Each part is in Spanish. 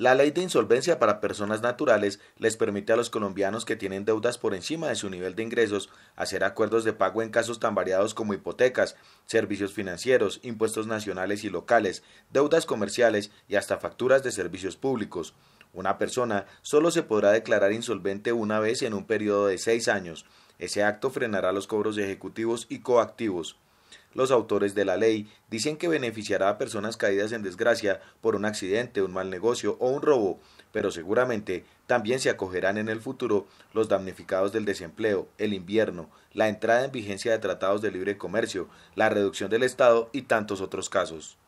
La ley de insolvencia para personas naturales les permite a los colombianos que tienen deudas por encima de su nivel de ingresos hacer acuerdos de pago en casos tan variados como hipotecas, servicios financieros, impuestos nacionales y locales, deudas comerciales y hasta facturas de servicios públicos. Una persona solo se podrá declarar insolvente una vez en un periodo de 6 años. Ese acto frenará los cobros ejecutivos y coactivos. Los autores de la ley dicen que beneficiará a personas caídas en desgracia por un accidente, un mal negocio o un robo, pero seguramente también se acogerán en el futuro los damnificados del desempleo, el invierno, la entrada en vigencia de tratados de libre comercio, la reducción del Estado y tantos otros casos.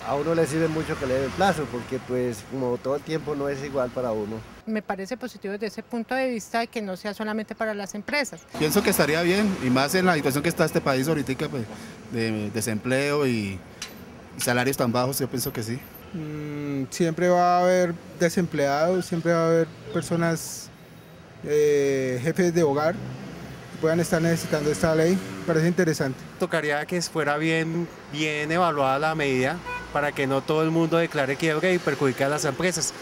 A uno le sirve mucho que le den el plazo, porque pues como todo el tiempo no es igual para uno. Me parece positivo desde ese punto de vista de que no sea solamente para las empresas. Pienso que estaría bien, y más en la situación que está este país ahorita, pues, de desempleo y salarios tan bajos, yo pienso que sí. Siempre va a haber desempleados, siempre va a haber personas, jefes de hogar, que puedan estar necesitando esta ley. Me parece interesante. Tocaría que fuera bien evaluada la medida para que no todo el mundo declare quiebra y perjudique a las empresas.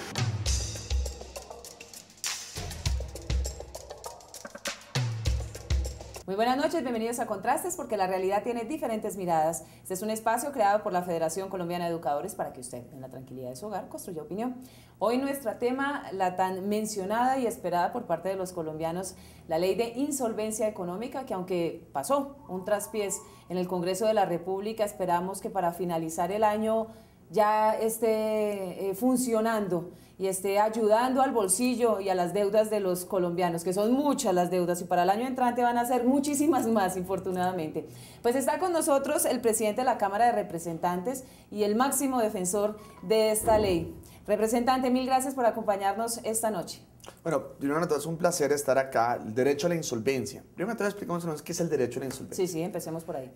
Muy buenas noches, bienvenidos a Contrastes, porque la realidad tiene diferentes miradas. Este es un espacio creado por la Federación Colombiana de Educadores para que usted, en la tranquilidad de su hogar, construya opinión. Hoy nuestro tema, la tan mencionada y esperada por parte de los colombianos, la ley de insolvencia económica, que aunque pasó un traspiés en el Congreso de la República, esperamos que para finalizar el año ya esté funcionando y esté ayudando al bolsillo y a las deudas de los colombianos, que son muchas las deudas y para el año entrante van a ser muchísimas más, infortunadamente. Pues está con nosotros el presidente de la Cámara de Representantes y el máximo defensor de esta ley. Representante, mil gracias por acompañarnos esta noche. Bueno, primero de todo es un placer estar acá. El derecho a la insolvencia. Primero de todo explicamos qué es el derecho a la insolvencia. Sí, empecemos por ahí.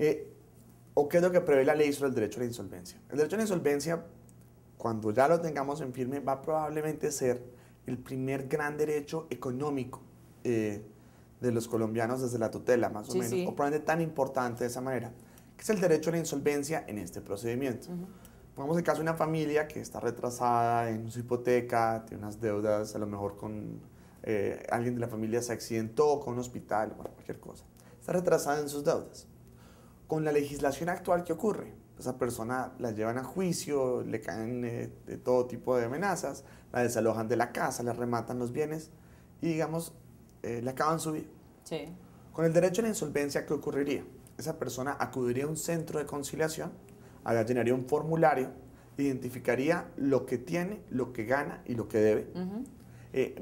¿O qué es lo que prevé la ley sobre el derecho a la insolvencia? El derecho a la insolvencia, cuando ya lo tengamos en firme, va probablemente a ser el primer gran derecho económico de los colombianos desde la tutela, más o menos, o probablemente tan importante de esa manera, que es el derecho a la insolvencia en este procedimiento. Pongamos el caso de una familia que está retrasada en su hipoteca, tiene unas deudas, a lo mejor con alguien de la familia se accidentó, con un hospital, bueno, cualquier cosa. Está retrasada en sus deudas. Con la legislación actual, ¿qué ocurre? Esa persona la llevan a juicio, le caen de todo tipo de amenazas, la desalojan de la casa, le rematan los bienes y, digamos, le acaban su vida. Sí. Con el derecho a la insolvencia, ¿qué ocurriría? Esa persona acudiría a un centro de conciliación, allá llenaría un formulario, identificaría lo que tiene, lo que gana y lo que debe.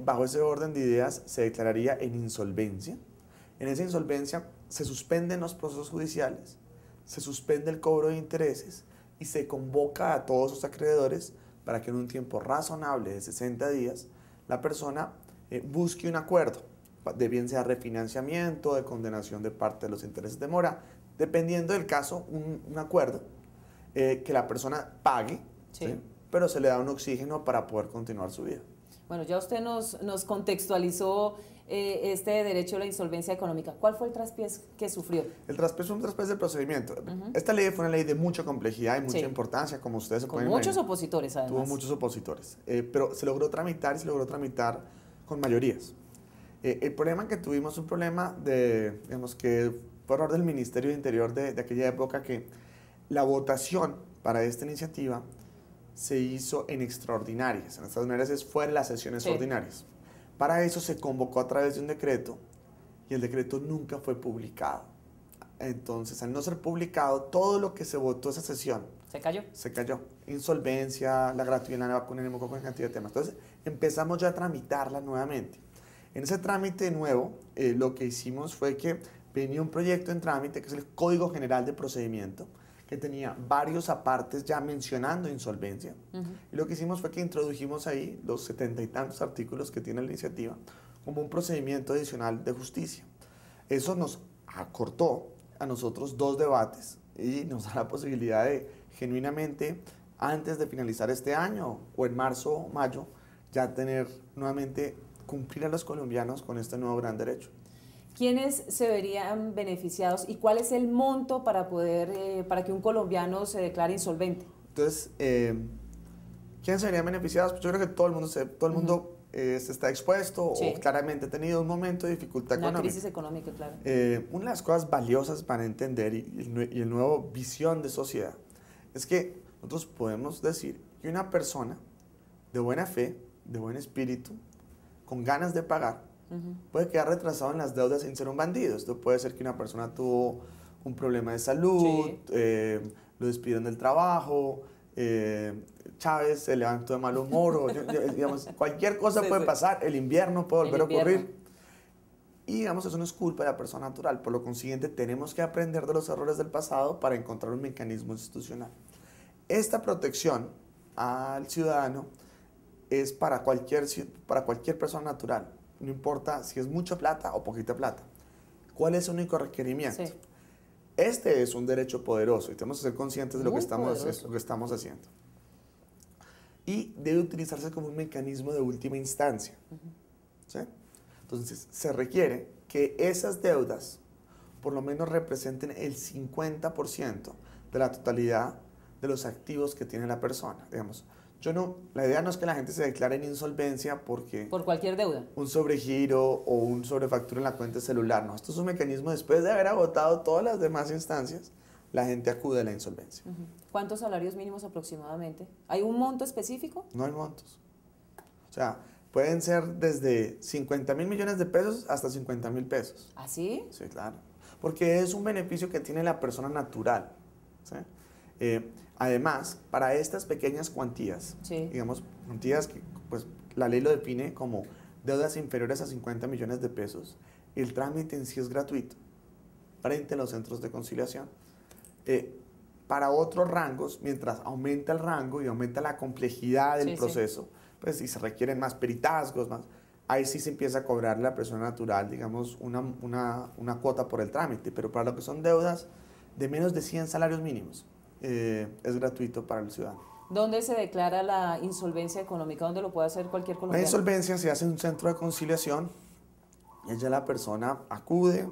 Bajo ese orden de ideas se declararía en insolvencia. En esa insolvencia se suspenden los procesos judiciales, se suspende el cobro de intereses y se convoca a todos los acreedores para que en un tiempo razonable de 60 días la persona busque un acuerdo, de bien sea refinanciamiento, de condenación de parte de los intereses de mora, dependiendo del caso, un acuerdo que la persona pague, ¿sí? Pero se le da un oxígeno para poder continuar su vida. Bueno, ya usted nos contextualizó este derecho a la insolvencia económica. ¿Cuál fue el traspiés que sufrió? El traspiés fue un traspiés del procedimiento. Esta ley fue una ley de mucha complejidad y mucha importancia, como ustedes se pueden imaginar. Con muchos opositores, además. Tuvo muchos opositores, pero se logró tramitar y se logró tramitar con mayorías. El problema que tuvimos es un problema de, digamos, que fue error del Ministerio de Interior de aquella época, que la votación para esta iniciativa se hizo en extraordinarias. En extraordinarias es fuera de las sesiones ordinarias. Para eso se convocó a través de un decreto y el decreto nunca fue publicado. Entonces, al no ser publicado, todo lo que se votó esa sesión se cayó. Se cayó. Insolvencia, la gratuidad, la vacuna, el con cantidad de temas. Entonces, empezamos ya a tramitarla nuevamente. En ese trámite nuevo, lo que hicimos fue que venía un proyecto en trámite, que es el Código General de Procedimiento, que tenía varios apartes ya mencionando insolvencia. Y lo que hicimos fue que introdujimos ahí los 70 y tantos artículos que tiene la iniciativa como un procedimiento adicional de justicia. Eso nos acortó a nosotros 2 debates y nos da la posibilidad de genuinamente, antes de finalizar este año o en marzo o mayo, ya tener nuevamente, cumplir a los colombianos con este nuevo gran derecho. ¿Quiénes se verían beneficiados y cuál es el monto para poder para que un colombiano se declare insolvente? Entonces, ¿quiénes serían beneficiados? Pues yo creo que todo el mundo, se está expuesto Sí. o claramente ha tenido un momento de dificultad Una económica. crisis económica, claro. Una de las cosas valiosas para entender y el nuevo visión de sociedad es que nosotros podemos decir que una persona de buena fe, de buen espíritu, con ganas de pagar, puede quedar retrasado en las deudas sin ser un bandido. Esto puede ser que una persona tuvo un problema de salud, Sí. lo despidieron del trabajo, Chávez se levantó de mal humor, o, digamos, cualquier cosa Sí, puede sí. pasar, el invierno puede volver a invierno. ocurrir. Y digamos, eso no es culpa de la persona natural. Por lo consiguiente, tenemos que aprender de los errores del pasado para encontrar un mecanismo institucional. Esta protección al ciudadano es para cualquier persona natural. No importa si es mucha plata o poquita plata. ¿Cuál es el único requerimiento? Sí. Este es un derecho poderoso y tenemos que ser conscientes de lo que Muy estamos poderoso. haciendo. Y debe utilizarse como un mecanismo de última instancia. ¿Sí? Entonces, se requiere que esas deudas por lo menos representen el 50% de la totalidad de los activos que tiene la persona. Digamos, la idea no es que la gente se declare en insolvencia porque Por cualquier deuda. un sobregiro o un sobrefactura en la cuenta celular. No, esto es un mecanismo después de haber agotado todas las demás instancias, la gente acude a la insolvencia. ¿Cuántos salarios mínimos aproximadamente? ¿Hay un monto específico? No hay montos. O sea, pueden ser desde 50.000 millones de pesos hasta 50.000 pesos. ¿Ah, sí? Sí, claro. Porque es un beneficio que tiene la persona natural. ¿Sí? Además, para estas pequeñas cuantías, Sí. digamos, cuantías que pues, la ley lo define como deudas inferiores a 50 millones de pesos, el trámite en sí es gratuito frente a los centros de conciliación. Para otros rangos, mientras aumenta el rango y aumenta la complejidad del Sí, sí. proceso, pues si se requieren más peritazgos, ahí sí se empieza a cobrar la persona natural, digamos, una cuota por el trámite, pero para lo que son deudas de menos de 100 salarios mínimos, es gratuito para el ciudadano. ¿Dónde se declara la insolvencia económica? ¿Dónde lo puede hacer cualquier La colombiano? insolvencia se hace en un centro de conciliación y allá la persona acude,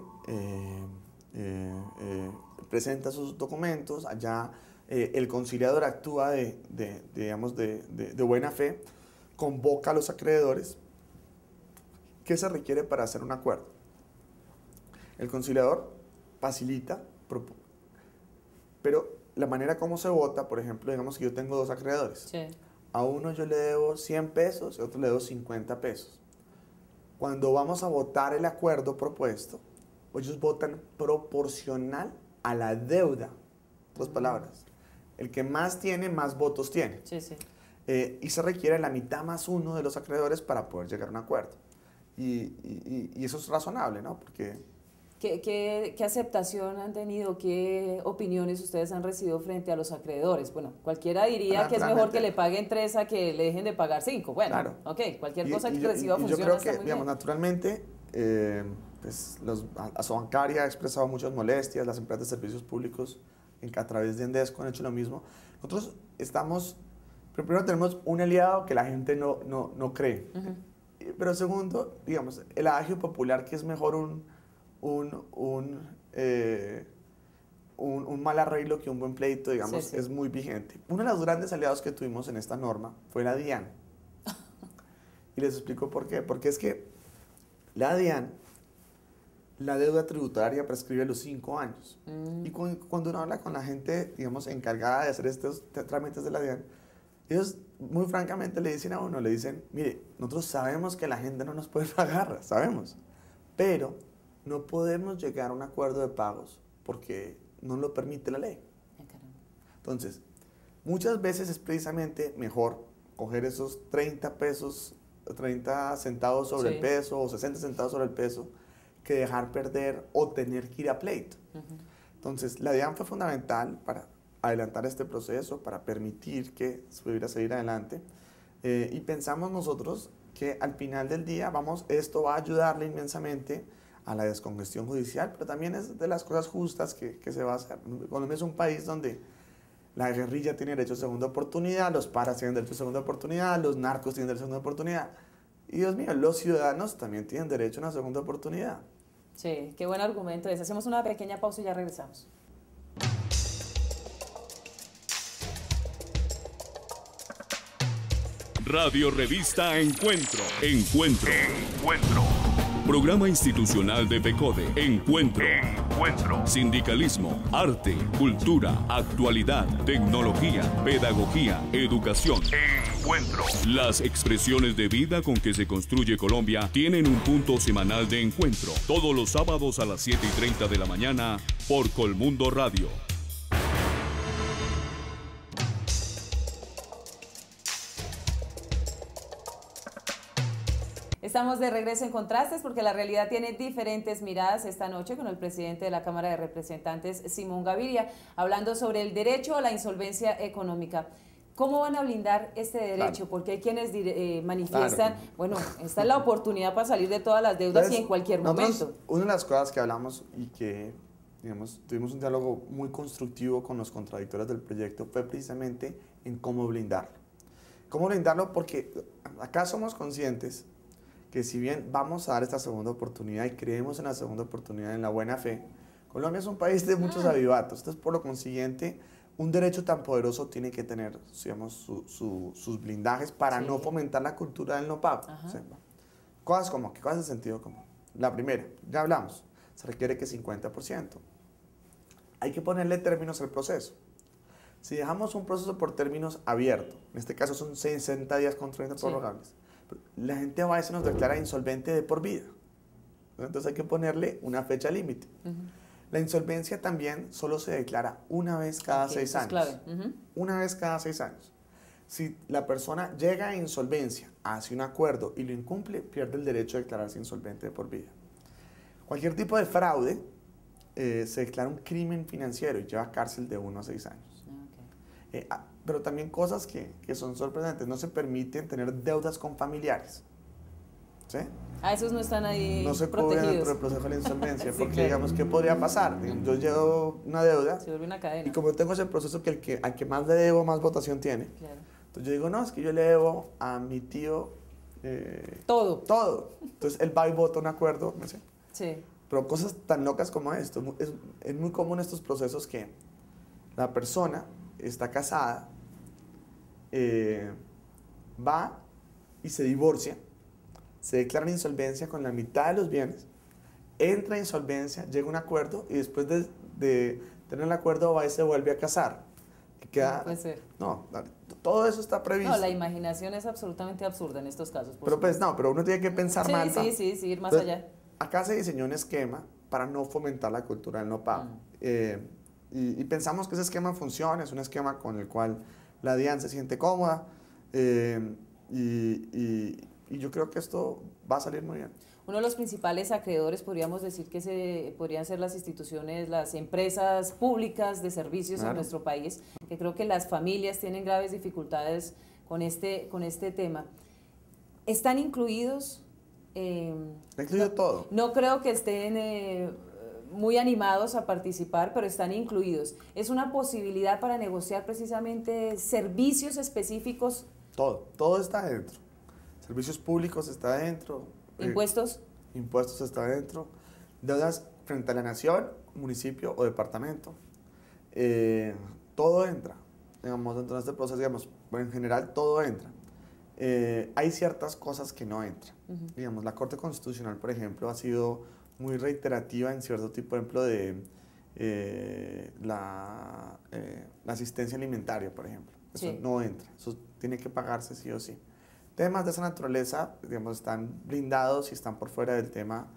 presenta sus documentos, allá el conciliador actúa de buena fe, convoca a los acreedores. ¿Qué se requiere para hacer un acuerdo? El conciliador facilita, pero la manera como se vota, por ejemplo, digamos que yo tengo dos acreedores. Sí. A uno yo le debo 100 pesos y a otro le debo 50 pesos. Cuando vamos a votar el acuerdo propuesto, ellos votan proporcional a la deuda. En otras palabras, el que más tiene, más votos tiene. Sí, sí. Y se requiere la mitad más uno de los acreedores para poder llegar a un acuerdo. Y eso es razonable, ¿no? Porque ¿Qué aceptación han tenido? ¿Qué opiniones ustedes han recibido frente a los acreedores? Bueno, cualquiera diría que es mejor que le paguen 3 a que le dejen de pagar 5. Bueno, claro. ok, cualquier cosa que yo reciba funciona. Yo creo está que, muy digamos, bien. naturalmente, pues, la Asobancaria ha expresado muchas molestias, las empresas de servicios públicos a través de Endesco han hecho lo mismo. Nosotros primero tenemos un aliado que la gente no cree. Pero segundo, digamos, el adagio popular que es mejor un mal arreglo que un buen pleito, digamos, Sí, sí. es muy vigente. Uno de los grandes aliados que tuvimos en esta norma fue la DIAN. Y les explico por qué. Porque es que la DIAN, la deuda tributaria prescribe a los 5 años. Y cuando uno habla con la gente, digamos, encargada de hacer estos trámites de la DIAN, ellos muy francamente le dicen a uno, le dicen, mire, nosotros sabemos que la gente no nos puede pagar, sabemos, pero no podemos llegar a un acuerdo de pagos porque no lo permite la ley. Entonces, muchas veces es precisamente mejor coger esos 30 centavos sobre el peso o 60 centavos sobre el peso que dejar perder o tener que ir a pleito. Entonces, la DIAN fue fundamental para adelantar este proceso, para permitir que se pudiera seguir adelante. Y pensamos nosotros que al final del día, esto va a ayudarle inmensamente a la descongestión judicial, pero también es de las cosas justas que se va a hacer. Colombia es un país donde la guerrilla tiene derecho a segunda oportunidad, los paras tienen derecho a segunda oportunidad, los narcos tienen derecho a segunda oportunidad. Y Dios mío, los ciudadanos también tienen derecho a una segunda oportunidad. Sí, qué buen argumento ese. Hacemos una pequeña pausa y ya regresamos. Radio Revista Encuentro. Encuentro. Programa institucional de PECODE. Encuentro. Sindicalismo, arte, cultura, actualidad, tecnología, pedagogía, educación. Encuentro. Las expresiones de vida con que se construye Colombia tienen un punto semanal de encuentro. Todos los sábados a las 7:30 de la mañana por Colmundo Radio. Estamos de regreso en Contrastes porque la realidad tiene diferentes miradas esta noche con el presidente de la Cámara de Representantes, Simón Gaviria, hablando sobre el derecho a la insolvencia económica. ¿Cómo van a blindar este derecho? Claro. Porque hay quienes manifiestan, Claro. bueno, esta es la oportunidad para salir de todas las deudas y en cualquier momento. Una de las cosas que hablamos y que, digamos, tuvimos un diálogo muy constructivo con los contradictores del proyecto fue precisamente en cómo blindarlo. ¿Cómo blindarlo? Porque acá somos conscientes que si bien vamos a dar esta segunda oportunidad y creemos en la segunda oportunidad, en la buena fe, Colombia es un país de muchos avivatos. Entonces, por lo consiguiente, un derecho tan poderoso tiene que tener, digamos, sus blindajes para no fomentar la cultura del no pago. O sea, cosas como, ¿qué cosas de sentido común? La primera, ya hablamos, se requiere que 50%. Hay que ponerle términos al proceso. Si dejamos un proceso por términos abierto, en este caso son 60 días con 30 prorrogables, la gente a veces nos declara insolvente de por vida. Entonces hay que ponerle una fecha límite. La insolvencia también solo se declara una vez cada 6 años. Clave. Una vez cada 6 años. Si la persona llega a insolvencia, hace un acuerdo y lo incumple, pierde el derecho de declararse insolvente de por vida. Cualquier tipo de fraude se declara un crimen financiero y lleva cárcel de 1 a 6 años. Pero también cosas que son sorprendentes. No se permiten tener deudas con familiares. ¿Sí? Esos no están ahí no se protegidos. cubren dentro del proceso de la insolvencia. Sí, porque, claro. digamos, ¿qué podría pasar? Yo llevo una deuda. Se vuelve una cadena. Y como tengo ese proceso que al que más le debo, más votación tiene. Claro. Entonces yo digo, no, es que yo le debo a mi tío todo. Entonces él va y vota un acuerdo, no sé. Sí. Pero cosas tan locas como esto. Es muy común estos procesos que la persona está casada, va y se divorcia, se declara insolvencia con la mitad de los bienes, entra en insolvencia, llega a un acuerdo y después de tener el acuerdo va y se vuelve a casar. Que queda, No puede ser. No, todo eso está previsto. No, la imaginación es absolutamente absurda en estos casos. Pero pues no, pero uno tiene que pensar mal. Sí, ir más Entonces, allá. Acá se diseñó un esquema para no fomentar la cultura del no pago. Y pensamos que ese esquema funciona, es un esquema con el cual la DIAN se siente cómoda y yo creo que esto va a salir muy bien. Uno de los principales acreedores podríamos decir que podrían ser las instituciones, las empresas públicas de servicios en nuestro país, que creo que las familias tienen graves dificultades con este tema. ¿Están incluidos? Incluido todo. No creo que estén muy animados a participar, pero están incluidos. ¿Es una posibilidad para negociar precisamente servicios específicos? Todo está dentro. Servicios públicos está dentro. ¿Impuestos? Impuestos está dentro. Deudas frente a la nación, municipio o departamento. Todo entra. Digamos, dentro de este proceso, digamos, en general todo entra. Hay ciertas cosas que no entran. Digamos, la Corte Constitucional, por ejemplo, ha sido muy reiterativa en cierto tipo, por ejemplo, de la asistencia alimentaria, por ejemplo. Eso no entra. Eso tiene que pagarse sí o sí. Temas de esa naturaleza, digamos, están blindados y están por fuera del tema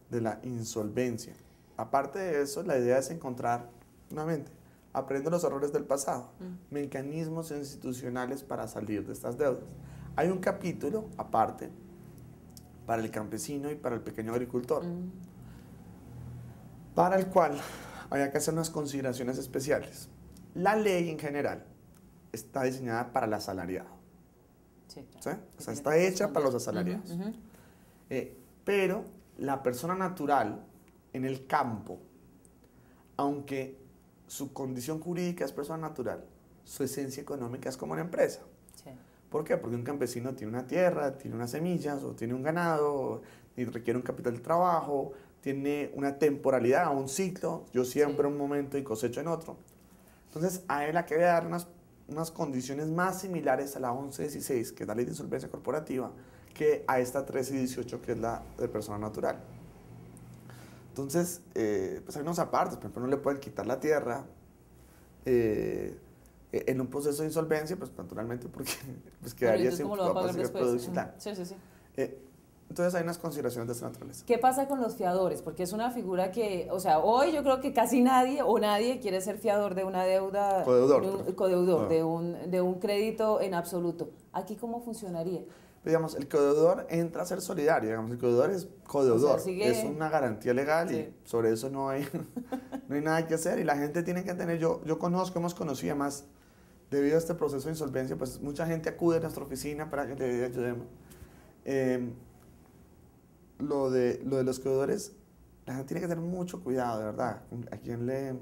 de la insolvencia. Aparte de eso, la idea es encontrar, nuevamente, aprendiendo los errores del pasado, mecanismos institucionales para salir de estas deudas. Hay un capítulo aparte para el campesino y para el pequeño agricultor, para el cual había que hacer unas consideraciones especiales. La ley en general está diseñada para el asalariado. ¿Sí? O sea, está hecha para los asalariados. Pero la persona natural en el campo, aunque su condición jurídica es persona natural, su esencia económica es como una empresa. Sí. ¿Por qué? Porque un campesino tiene una tierra, tiene unas semillas, o tiene un ganado, y requiere un capital de trabajo, tiene una temporalidad, un ciclo. Yo siembro en un momento y cosecho en otro. Entonces, a él hay que dar unas unas condiciones más similares a la 1116, que es la ley de insolvencia corporativa, que a esta 1318, que es la de persona natural. Entonces, pues hay unos apartes, por ejemplo, no le pueden quitar la tierra en un proceso de insolvencia, pues naturalmente porque pues, quedaría sin ¿cómo lo va a pagar después? Sí, sí, sí. Entonces hay unas consideraciones de esta naturaleza. ¿Qué pasa con los fiadores? Porque es una figura que, o sea, hoy yo creo que casi nadie o nadie quiere ser fiador de una deuda, codeudor de un crédito en absoluto. ¿Aquí cómo funcionaría? Digamos, el codeudor entra a ser solidario, digamos, el codeudor es codeudor, o sea, es una garantía legal y sobre eso no hay, no hay nada que hacer y la gente tiene que tener, yo conozco, hemos conocido además, debido a este proceso de insolvencia, pues mucha gente acude a nuestra oficina para que le ayudemos. Lo de los codeudores, la gente tiene que tener mucho cuidado, de verdad, a quien le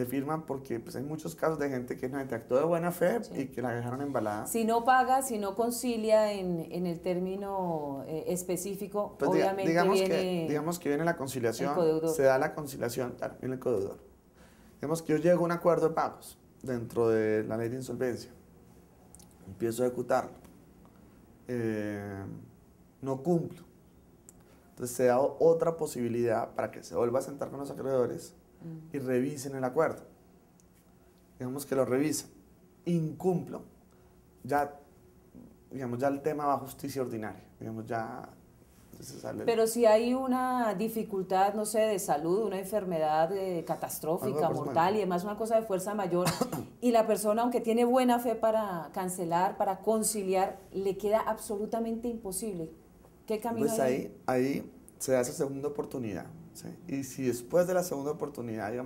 firman, porque pues, hay muchos casos de gente que actuó de buena fe y que la dejaron embalada. Si no paga, si no concilia en el término específico, pues obviamente digamos que viene la conciliación, se da la conciliación, claro, viene el codeudor. Digamos que yo llego a un acuerdo de pagos dentro de la ley de insolvencia, empiezo a ejecutarlo, no cumplo. Entonces se da otra posibilidad para que se vuelva a sentar con los acreedores y revisen el acuerdo. Digamos que lo revisan, incumplo, ya el tema va a justicia ordinaria, Pero si hay una dificultad, no sé, de salud, una enfermedad catastrófica, mortal y demás, una cosa de fuerza mayor, y la persona, aunque tiene buena fe para cancelar, para conciliar, le queda absolutamente imposible. ¿Qué camino hay? Pues ahí se da esa segunda oportunidad, ¿sí? Y si después de la segunda oportunidad, ya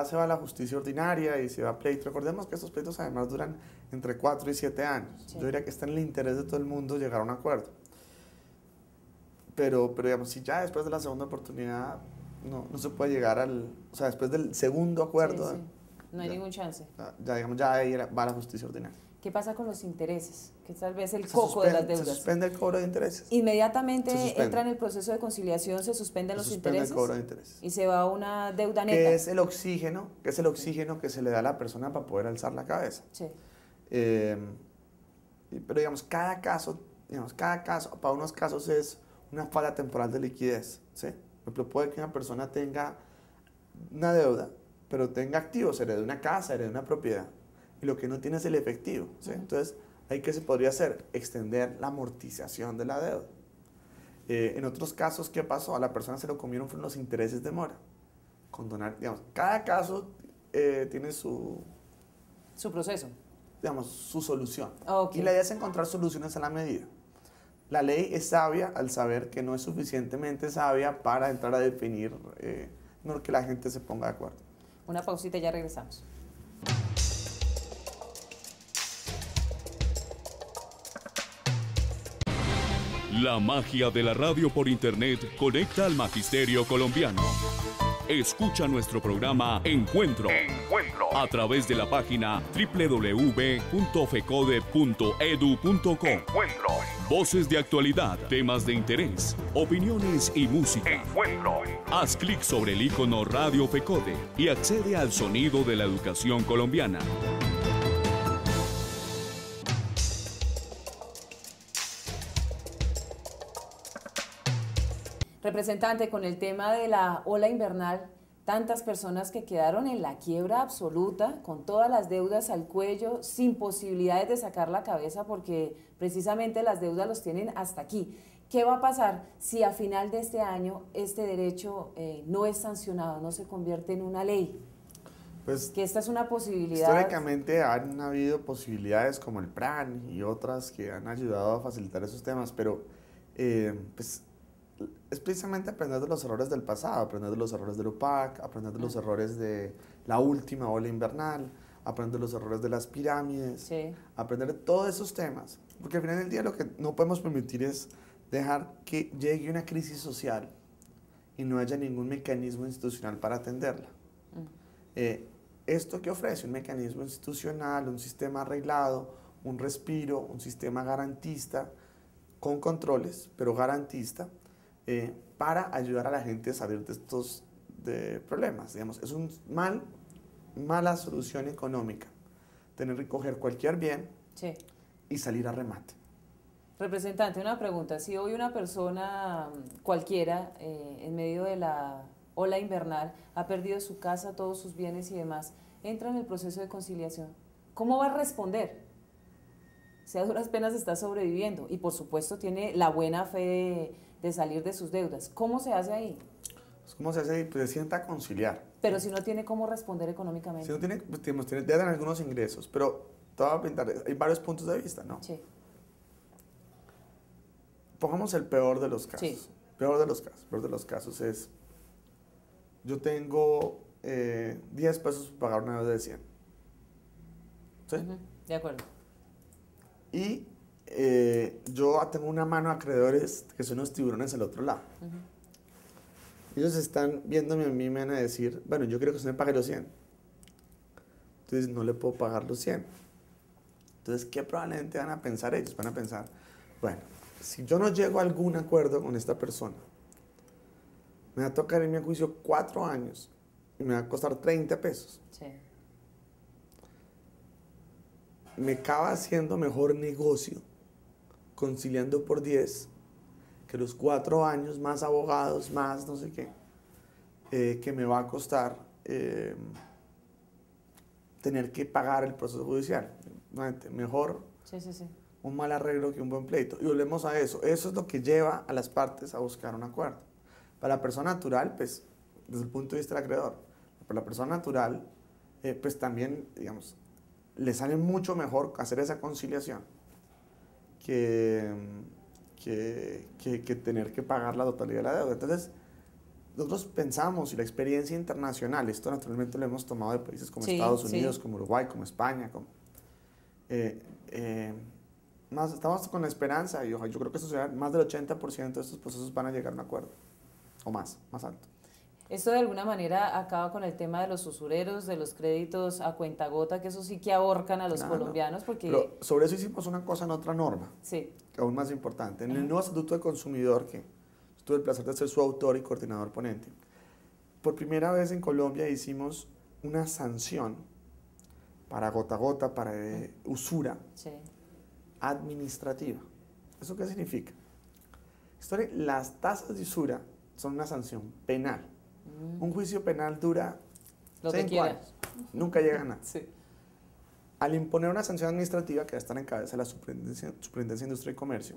se va a la justicia ordinaria y se va a pleito. Recordemos que estos pleitos además duran entre 4 y 7 años. Sí. Yo diría que está en el interés de todo el mundo llegar a un acuerdo. Pero si ya después de la segunda oportunidad no se puede llegar o sea, después del segundo acuerdo. Sí, sí. No hay ningún chance. Ya ahí va a la justicia ordinaria. ¿Qué pasa con los intereses? Que tal vez el coco de las deudas. Se suspende el cobro de intereses. Inmediatamente entra en el proceso de conciliación, se suspenden los intereses. El cobro de intereses. Y se va a una deuda neta. Que es el oxígeno que se le da a la persona para poder alzar la cabeza. Sí. Pero cada caso, para unos casos es una falta temporal de liquidez. ¿Sí? Por ejemplo, puede que una persona tenga una deuda, pero tenga activos, herede una casa, herede una propiedad. Y lo que no tiene es el efectivo, ¿sí? Entonces, ¿ahí qué se podría hacer? Extender la amortización de la deuda. En otros casos, ¿qué pasó? A la persona se lo comieron fueron los intereses de mora. Condonar, cada caso tiene su proceso. Su solución. Okay. Y la idea es encontrar soluciones a la medida. La ley es sabia al saber que no es suficientemente sabia para entrar a definir, no que la gente se ponga de acuerdo. Una pausita y ya regresamos. La magia de la radio por internet conecta al magisterio colombiano. Escucha nuestro programa Encuentro a través de la página www.fecode.edu.co. Voces de actualidad, temas de interés, opiniones y música. Haz clic sobre el icono Radio Fecode y accede al sonido de la educación colombiana. Representante, con el tema de la ola invernal, tantas personas que quedaron en la quiebra absoluta, con todas las deudas al cuello, sin posibilidades de sacar la cabeza porque precisamente las deudas los tienen hasta aquí. ¿Qué va a pasar si a final de este año este derecho no es sancionado, no se convierte en una ley? Pues, que esta es una posibilidad. Históricamente han habido posibilidades como el PRAN y otras que han ayudado a facilitar esos temas, pero pues es precisamente aprender de los errores del pasado, aprender de los errores del UPAC, aprender de los errores de la última ola invernal, aprender de los errores de las pirámides, aprender de todos esos temas. Porque al final del día lo que no podemos permitir es dejar que llegue una crisis social y no haya ningún mecanismo institucional para atenderla. Esto que ofrece un mecanismo institucional, un sistema arreglado, un respiro, un sistema garantista, con controles, pero garantista, para ayudar a la gente a salir de estos problemas. Digamos, es un mal mala solución económica tener que coger cualquier bien Sí. y salir a remate. Representante, una pregunta. Si hoy una persona cualquiera, en medio de la ola invernal, ha perdido su casa, todos sus bienes y demás, entra en el proceso de conciliación, ¿cómo va a responder? Si a duras penas está sobreviviendo y por supuesto tiene la buena fe de salir de sus deudas, ¿cómo se hace ahí? ¿Cómo se hace ahí? Pues se sienta a conciliar. Pero si no tiene cómo responder económicamente. Si no tiene, pues, deben tener algunos ingresos, pero te voy a pintar, hay varios puntos de vista, ¿no? Sí. Pongamos el peor de los casos. Sí. Peor de los casos es, yo tengo 10 pesos para pagar una deuda de 100. ¿Sí? De acuerdo. Y yo tengo una mano de acreedores que son unos tiburones al otro lado. Ellos están viéndome a mí y me van a decir, bueno, yo creo que usted me pague los 100. Entonces no le puedo pagar los 100. Entonces, ¿qué probablemente van a pensar ellos? Van a pensar, bueno, si yo no llego a algún acuerdo con esta persona, me va a tocar irme a juicio 4 años y me va a costar 30 pesos. Sí. Me acaba haciendo mejor negocio conciliando por 10 que los 4 años más abogados, más no sé qué, que me va a costar tener que pagar el proceso judicial. Mejor un mal arreglo que un buen pleito. Y volvemos a eso. Eso es lo que lleva a las partes a buscar un acuerdo. Para la persona natural, pues, desde el punto de vista del acreedor, para la persona natural, pues también, digamos, le sale mucho mejor hacer esa conciliación que tener que pagar la totalidad de la deuda. Entonces, nosotros pensamos, y la experiencia internacional, esto naturalmente lo hemos tomado de países como Estados Unidos, como Uruguay, como España, estamos con la esperanza, y yo creo que eso será, más del 80% de estos procesos van a llegar a un acuerdo, o más alto. Esto de alguna manera acaba con el tema de los usureros, de los créditos a cuentagota, que eso sí que ahorcan a los colombianos. Porque... Pero sobre eso hicimos una cosa en otra norma, sí, que aún más importante. En el nuevo Estatuto del Consumidor, que tuve el placer de ser su autor y coordinador ponente, por primera vez en Colombia hicimos una sanción para gota a gota, para usura administrativa. ¿Eso qué significa? Las tasas de usura son una sanción penal. Un juicio penal dura 5 años. Nunca llega a nada. Sí. Al imponer una sanción administrativa que va a estar en cabeza de la Superintendencia de Industria y Comercio,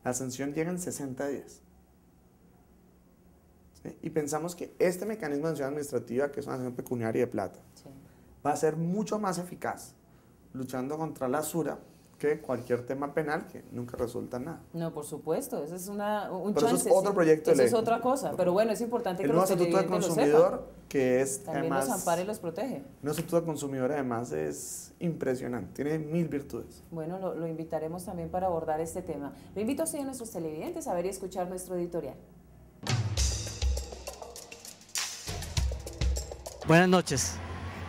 la sanción llega en 60 días. ¿Sí? Y pensamos que este mecanismo de sanción administrativa, que es una sanción pecuniaria de plata, va a ser mucho más eficaz luchando contra la usura que cualquier tema penal que nunca resulta en nada. No, por supuesto, eso es un pero chance. Eso es otro proyecto de ley. Eso es otra cosa, pero bueno, es importante que los televidentes lo sepan. El nuevo Estatuto del Consumidor, que es también además, los ampara y los protege. El nuevo Estatuto del Consumidor además es impresionante, tiene 1000 virtudes. Bueno, lo invitaremos también para abordar este tema. Lo invito a usted y a nuestros televidentes a ver y escuchar nuestro editorial. Buenas noches.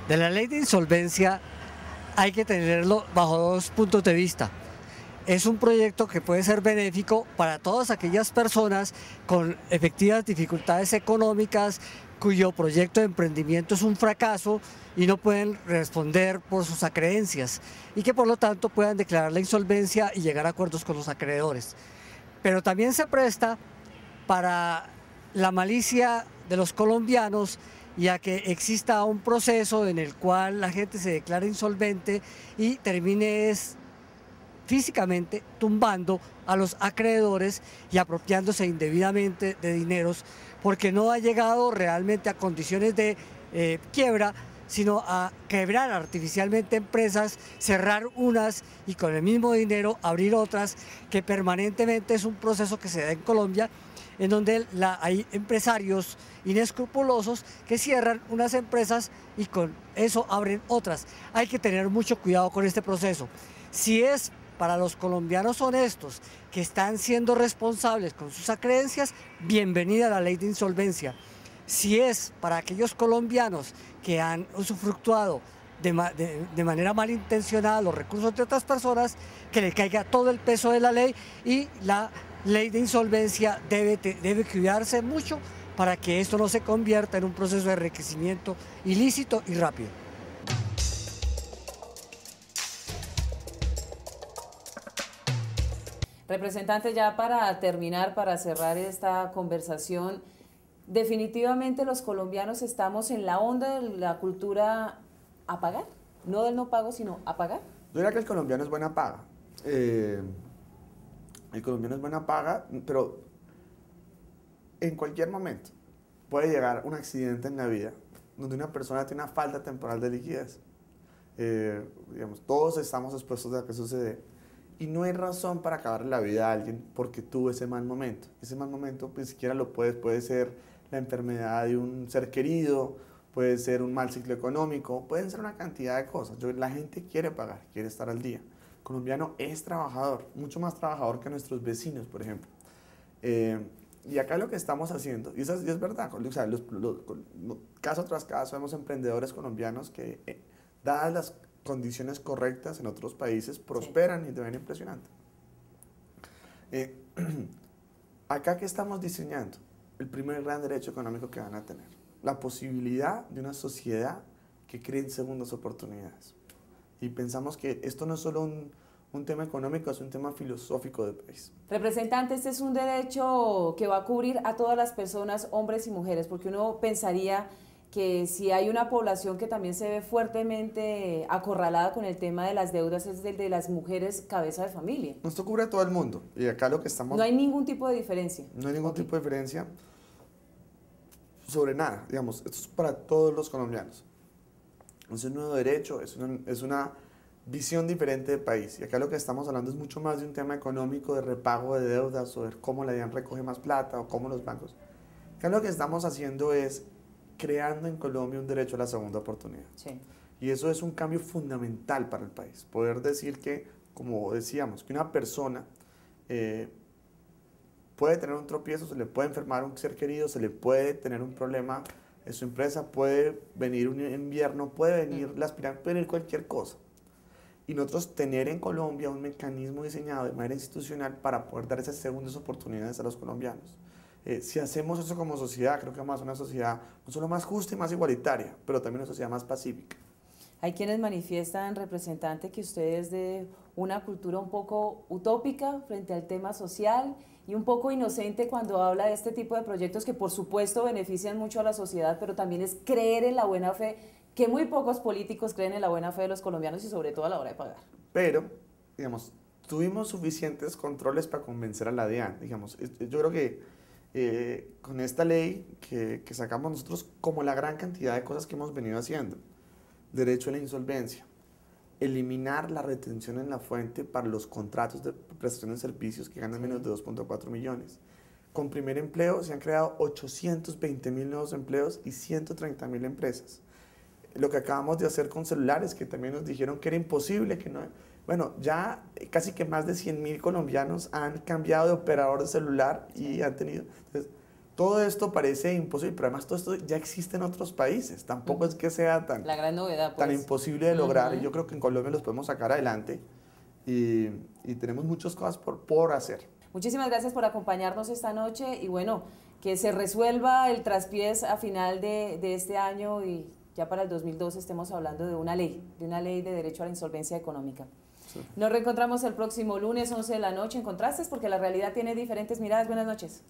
De la ley de insolvencia hay que tenerlo bajo 2 puntos de vista. Es un proyecto que puede ser benéfico para todas aquellas personas con efectivas dificultades económicas, cuyo proyecto de emprendimiento es un fracaso y no pueden responder por sus acreencias, y que por lo tanto puedan declarar la insolvencia y llegar a acuerdos con los acreedores. Pero también se presta para la malicia de los colombianos, ya que exista un proceso en el cual la gente se declara insolvente y termine físicamente tumbando a los acreedores y apropiándose indebidamente de dineros, porque no ha llegado realmente a condiciones de quiebra, sino a quebrar artificialmente empresas, cerrar unas y con el mismo dinero abrir otras, que permanentemente es un proceso que se da en Colombia, en donde hay empresarios inescrupulosos que cierran unas empresas y con eso abren otras. Hay que tener mucho cuidado con este proceso. Si es para los colombianos honestos que están siendo responsables con sus acreencias, bienvenida a la ley de insolvencia. Si es para aquellos colombianos que han usufructuado de manera malintencionada los recursos de otras personas, que le caiga todo el peso de la ley, y la ley de insolvencia debe cuidarse mucho para que esto no se convierta en un proceso de enriquecimiento ilícito y rápido. Representante, ya para terminar, para cerrar esta conversación, definitivamente los colombianos estamos en la onda de la cultura a pagar, no del no pago, sino a pagar. Yo diría que el colombiano es buena paga. El colombiano es buena paga, pero en cualquier momento puede llegar un accidente en la vida donde una persona tiene una falta temporal de liquidez. Digamos, todos estamos expuestos a que sucede. Y no hay razón para acabarle la vida a alguien porque tuvo ese mal momento. Ese mal momento ni siquiera puede ser la enfermedad de un ser querido, puede ser un mal ciclo económico, pueden ser una cantidad de cosas. La gente quiere pagar, quiere estar al día. El colombiano es trabajador, mucho más trabajador que nuestros vecinos, por ejemplo. Y acá lo que estamos haciendo, y es verdad, o sea, caso tras caso vemos emprendedores colombianos que, dadas las condiciones correctas en otros países, prosperan y de manera impresionante. Acá, ¿qué estamos diseñando? El primer gran derecho económico que van a tener. La posibilidad de una sociedad que cree segundas oportunidades. Y pensamos que esto no es solo un tema económico, es un tema filosófico del país. Representante, este es un derecho que va a cubrir a todas las personas, hombres y mujeres, porque uno pensaría que si hay una población que también se ve fuertemente acorralada con el tema de las deudas, es el de las mujeres cabeza de familia. Esto cubre a todo el mundo, y acá lo que estamos... No hay ningún tipo de diferencia. No hay ningún tipo de diferencia sobre nada, digamos, esto es para todos los colombianos. Es un nuevo derecho, es una visión diferente del país, y acá lo que estamos hablando es mucho más de un tema económico, de repago de deudas, o de cómo la DIAN recoge más plata, o cómo los bancos... Acá lo que estamos haciendo es creando en Colombia un derecho a la segunda oportunidad. Sí. Y eso es un cambio fundamental para el país. Poder decir que, como decíamos, que una persona puede tener un tropiezo, se le puede enfermar un ser querido, se le puede tener un problema en su empresa, puede venir un invierno, puede venir la aspirante, puede venir cualquier cosa. Y nosotros tener en Colombia un mecanismo diseñado de manera institucional para poder dar esas segundas oportunidades a los colombianos. Si hacemos eso como sociedad, creo que vamos a una sociedad no solo más justa y más igualitaria, pero también una sociedad más pacífica. Hay quienes manifiestan, representante, que usted es de una cultura un poco utópica frente al tema social y un poco inocente cuando habla de este tipo de proyectos que por supuesto benefician mucho a la sociedad, pero también es creer en la buena fe, que muy pocos políticos creen en la buena fe de los colombianos y sobre todo a la hora de pagar. Pero, digamos, tuvimos suficientes controles para convencer a la DIAN, digamos. Yo creo que con esta ley que sacamos nosotros, como la gran cantidad de cosas que hemos venido haciendo, derecho a la insolvencia, eliminar la retención en la fuente para los contratos de prestación de servicios que ganan menos de 2.4 millones. Con primer empleo se han creado 820.000 nuevos empleos y 130.000 empresas. Lo que acabamos de hacer con celulares, que también nos dijeron que era imposible, que no... Bueno, ya casi que más de 100.000 colombianos han cambiado de operador de celular y han tenido... Entonces, todo esto parece imposible, pero además todo esto ya existe en otros países. Tampoco es que sea tan, la gran novedad, tan imposible de lograr. Y yo creo que en Colombia los podemos sacar adelante y tenemos muchas cosas por hacer. Muchísimas gracias por acompañarnos esta noche y bueno, que se resuelva el traspiés a final de este año y ya para el 2012 estemos hablando de una ley de derecho a la insolvencia económica. Sí. Nos reencontramos el próximo lunes 11 de la noche en Contrastes porque la realidad tiene diferentes miradas. Buenas noches.